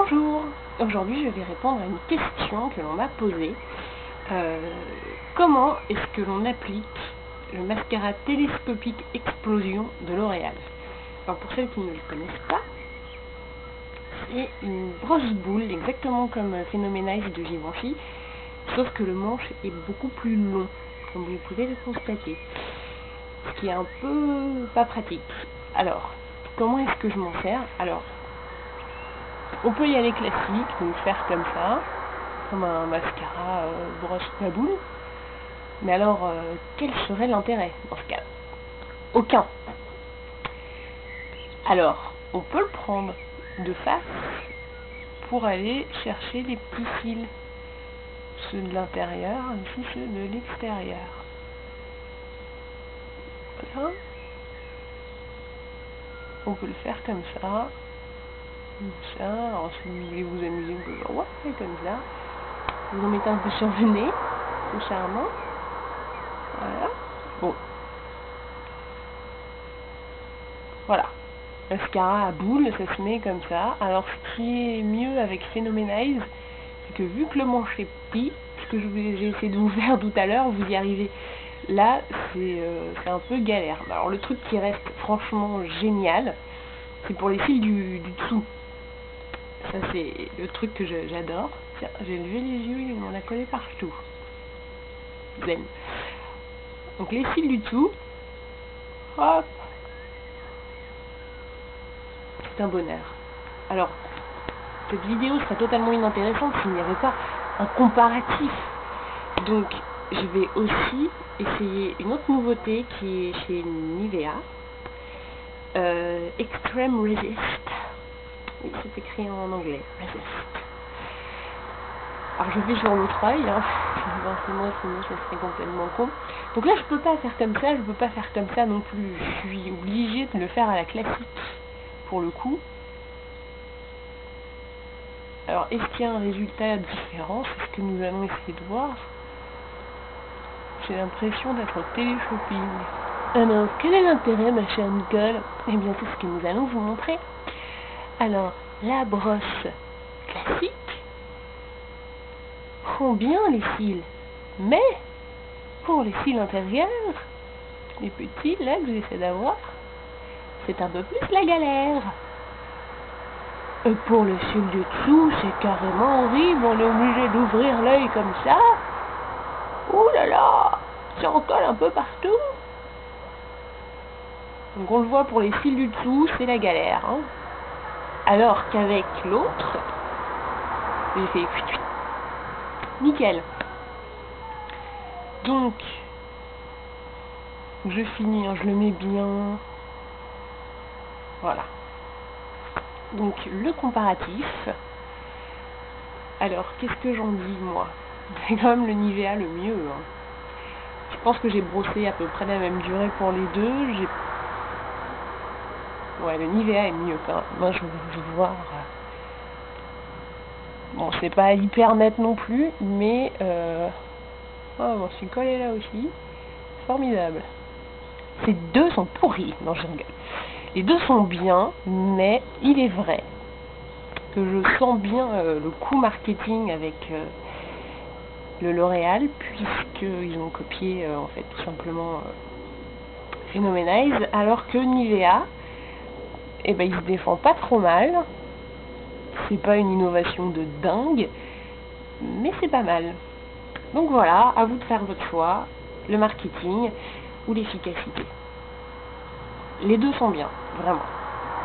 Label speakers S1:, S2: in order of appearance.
S1: Bonjour, aujourd'hui je vais répondre à une question que l'on m'a posée. Comment est-ce que l'on applique le mascara télescopique explosion de L'Oréal? Alors pour celles qui ne le connaissent pas, c'est une brosse boule, exactement comme Phénoménize de Givenchy, sauf que le manche est beaucoup plus long, comme vous pouvez le constater, ce qui est un peu pas pratique. Alors, comment est-ce que je m'en sers? Alors, on peut y aller classique, donc faire comme ça, comme un mascara brosse à boule. Mais alors, quel serait l'intérêt dans ce cas? Aucun. Alors, on peut le prendre de face pour aller chercher les petits cils, ceux de l'intérieur ainsi ceux de l'extérieur. Voilà. On peut le faire comme ça. Comme ça. Alors, si vous voulez vous amuser, vous pouvez dire ouais, comme ça. Vous en mettez un peu sur le nez, c'est charmant. Voilà. Bon. Voilà. Mascara à boule, ça se met comme ça. Alors, ce qui est mieux avec Phénoménize, c'est que vu que le manche est petit, ce que j'ai essayé de vous faire tout à l'heure, vous y arrivez. Là, c'est un peu galère. Alors, le truc qui reste franchement génial, c'est pour les cils du dessous. Ça, c'est le truc que j'adore. Tiens, j'ai levé les yeux et on l'a collé partout. Zen. Donc, les cils du dessous, hop, c'est un bonheur. Alors, cette vidéo serait totalement inintéressante s'il n'y avait pas un comparatif. Donc, je vais aussi essayer une autre nouveauté qui est chez Nivea. Extreme Resist. Oui, c'est écrit en anglais. Resist. Alors, je vais sur l'autre œil. Hein. Sinon, ça serait complètement con. Donc là, je peux pas faire comme ça. Je peux pas faire comme ça non plus. Je suis obligée de le faire à la classique. Pour le coup. Alors, est-ce qu'il y a un résultat différent? C'est ce que nous allons essayer de voir. J'ai l'impression d'être au téléshopping. Alors, quel est l'intérêt, ma chère Nicole? Eh bien, c'est ce que nous allons vous montrer. Alors, la brosse classique prend bien les cils, mais pour les cils intérieurs, les petits, là, que j'essaie d'avoir, c'est un peu plus la galère. Et pour le cil du dessous, c'est carrément horrible, on est obligé d'ouvrir l'œil comme ça. Ouh là là, ça en colle un peu partout. Donc on le voit pour les cils du dessous, c'est la galère. Hein. Alors qu'avec l'autre, j'ai fait nickel. Donc, je finis, hein, je le mets bien. Voilà. Donc le comparatif. Alors, qu'est-ce que j'en dis moi? C'est quand même le Nivea le mieux. Hein. Je pense que j'ai brossé à peu près la même durée pour les deux. Ouais, le Nivea est mieux quand même. Moi, je vais voir. Bon, c'est pas hyper net non plus, mais oh, bon, je suis collée là aussi. Formidable. Ces deux sont pourris. Non, je rigole. Les deux sont bien, mais il est vrai que je sens bien le coup marketing avec le L'Oréal, puisqu'ils ont copié en fait tout simplement Phénoménize, alors que Nivea, eh ben, il se défend pas trop mal. C'est pas une innovation de dingue, mais c'est pas mal. Donc voilà, à vous de faire votre choix, le marketing ou l'efficacité. Les deux sont bien, vraiment.